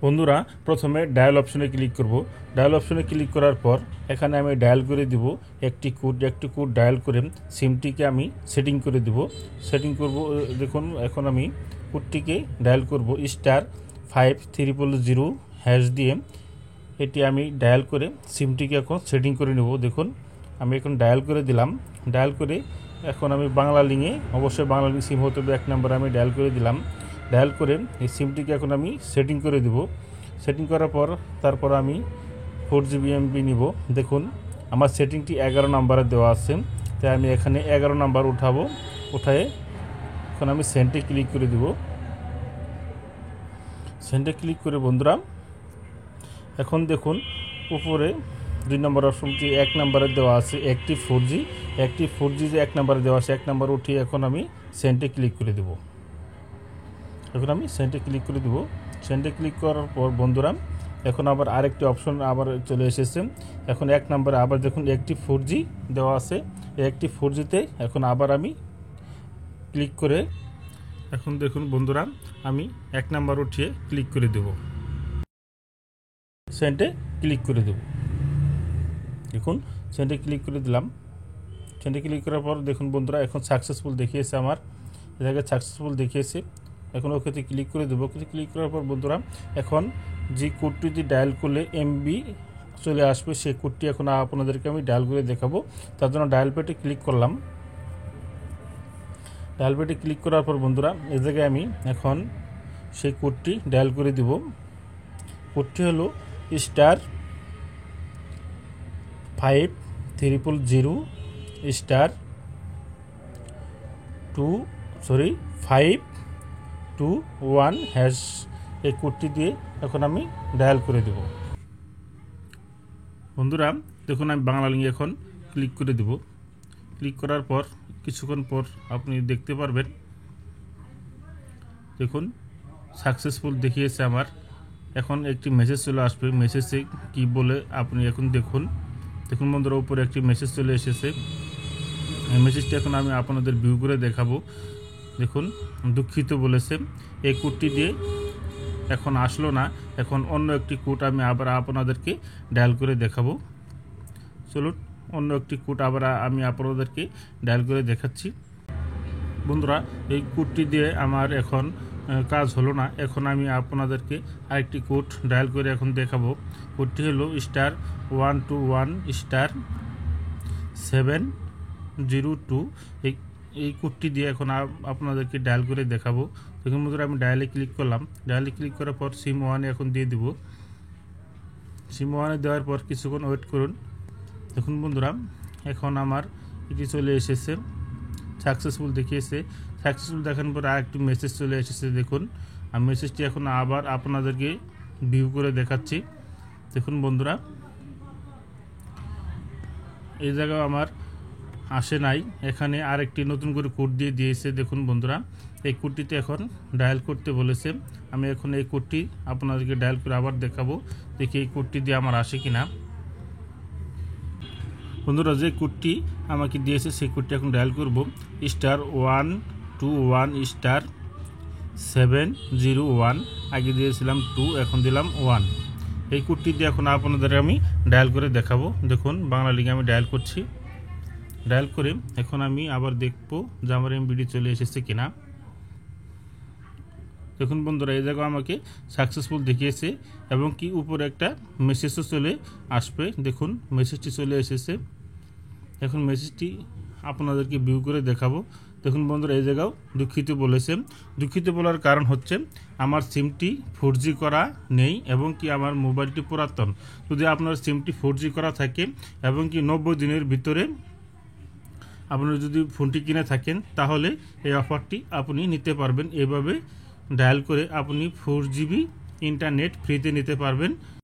বন্ধুরা প্রথমে ডায়াল অপশনে ক্লিক করব। ডায়াল অপশনে ক্লিক করার পর এখানে আমি ডায়াল করে দিব একটি কোড ডায়াল করে সিমটিকে আমি সেটিং করে দিব। সেটিং করব, দেখুন এখন আমি কোডটিকে ডায়াল করব *5300# দিয়ে। এটি আমি ডায়াল করে সিমটিকে এখন সেটিং করে নেব। দেখুন আমি এখন ডায়াল করে দিলাম। ডায়াল করে এখন আমি বাংলা লিঙ্কে, অবশ্যই বাংলা লিঙ্ক সিম হতে হবে, 1 নম্বরে আমি ডায়াল করে দিলাম। ডায়াল করে এই সিমটিকে এখন আমি সেটিং করে দেব। সেটিং করার পর তারপর আমি 4GB MB নিব। দেখুন আমার সেটিংটি 11 নম্বরে দেওয়া আছে, তাই আমি এখানে 11 নম্বর উঠায়ে এখন আমি সেন্টে ক্লিক করে দেব। সেন্টে ক্লিক করে বন্ধুরা এখন দেখুন উপরে 2 নম্বর অপশনটি 1 নম্বরে দেওয়া আছে অ্যাক্টিভ 4G যে 1 নম্বরে দেওয়া আছে, 1 নম্বর উঠিয়ে এখন আমি সেন্টে ক্লিক করে দেব। এখন আমি সেন্টে ক্লিক করে দেব। সেন্টে ক্লিক করার পর বন্ধুরা এখন আবার আরেকটি অপশন আবার চলে এসেছে। এখন 1 নম্বরে আবার দেখুন অ্যাক্টিভ 4G দেওয়া আছে, এই অ্যাক্টিভ 4Gতে এখন আবার আমি ক্লিক করে এখন দেখুন বন্ধুরা আমি 1 নম্বর উঠিয়ে ক্লিক করে দেব। সেন্টে ক্লিক করে দেব। দেখুন সেন্টে ক্লিক করে দিলাম। সেন্টে ক্লিক করার পর দেখুন বন্ধুরা এখন সাকসেসফুল দেখিয়েছে, আমার এই জায়গায় সাকসেসফুল দেখিয়েছে। এখন ওকেতে ক্লিক করে দেবো। ক্লিক করার পর বন্ধুরা এখন যে কোডটি দিয়ে ডায়াল করলে MB চলে আসবে, সেই কোডটি এখন আপনাদেরকে আমি ডায়াল করে দেখাবো। তার জন্য ডায়াল প্যাডে ক্লিক করলাম। ডায়াল প্যাডে ক্লিক করার পর বন্ধুরা এই জায়গায় আমি এখন সেই কোডটি ডায়াল করে দিব। কোডটি হলো *521#, এই কোডটি দিয়ে এখন আমি ডায়াল করে দেব। বন্ধুরা দেখুন আমি বাংলা লিঙ্কে এখন ক্লিক করে দেব। ক্লিক করার পর কিছুক্ষণ পর আপনি দেখতে পারবেন, দেখুন সাকসেসফুল দেখিয়েছে আমার। এখন একটি মেসেজ চলে আসবে, মেসেজে কি বলে আপনি এখন দেখুন বন্ধুরা উপরে একটি মেসেজ চলে এসেছে। এই মেসেজটি এখন আমি আপনাদের ভিউ করে দেখাবো। দেখুন দুঃখিত বলেছে, এই কোডটি দিয়ে এখন আসলো না, এখন অন্য একটি কোড আমি আবার আপনাদেরকে ডায়াল করে দেখাবো। চলুন অন্য একটি কোড আবার আমি আপনাদেরকে ডায়াল করে দেখাচ্ছি। বন্ধুরা এই কোডটি দিয়ে আমার এখন কাজ হলো না, এখন আমি আপনাদেরকে আরেকটি কোড ডায়াল করে এখন দেখাবো। কোডটি হলো *121*702। এই কোডটি দিয়ে এখন আপনাদেরকে ডায়াল করে দেখাবো। দেখুন বন্ধুরা আমি ডায়ালে ক্লিক করলাম। ডায়ালে ক্লিক করার পর সিম 1 এখন দিয়ে দিব। সিম 1 দেওয়ার পর কিছুক্ষণ ওয়েট করুন। দেখুন বন্ধুরা এখন আমার এটি চলে এসেছে, সাকসেসফুল দেখিয়েছে। সাকসেসফুল দেখানোর পর আরেকটি মেসেজ চলে এসেছে। দেখুন আমি মেসেজটি এখন আবার আপনাদেরকে ভিউ করে দেখাচ্ছি। দেখুন বন্ধুরা এই জায়গায় আমার আসে নাই, এখানে আরেকটি নতুন করে কোড দিয়ে দিয়েছে। দেখুন বন্ধুরা এই কোডটিতে এখন ডায়াল করতে বলেছে। আমি এখন এই কোডটি আপনাদেরকে ডায়াল করে আবার দেখাবো, দেখি এই কোডটি দিয়ে আমার আসে কিনা। বন্ধুরা যে কোডটি আমাকে দিয়েছে সেই কোডটি এখন ডায়াল করব, *121*701। আগে দিয়েছিলাম 2, এখন দিলাম 1। এই কোডটি দিয়ে এখন আপনাদের আমি ডায়াল করে দেখাবো। দেখুন বাংলা লিঙ্কে আমি ডায়াল করছি। ডায়াল করে এখন আমি আবার দেখবো যে আমার MBটি চলে এসেছে কিনা। দেখুন বন্ধুরা এই জায়গায় আমাকে সাকসেসফুল দেখিয়েছে এবং কি উপরে একটা মেসেজও চলে আসবে। দেখুন মেসেজটি চলে এসেছে। এখন মেসেজটি আপনাদেরকে ভিউ করে দেখাবো। দেখুন বন্ধুরা এই জায়গাও দুঃখিত বলেছে। দুঃখিত বলার কারণ হচ্ছে আমার সিমটি 4G করা নেই এবং কি আমার মোবাইলটি পুরাতন। যদি আপনার সিমটি 4G করা থাকে এবং কি 90 দিনের ভিতরে আপনারা যদি ফোনটি কিনে থাকেন তাহলে এই অফারটি আপনি নিতে পারবেন। এভাবে ডায়াল করে আপনি 4GB ইন্টারনেট ফ্রিতে নিতে পারবেন।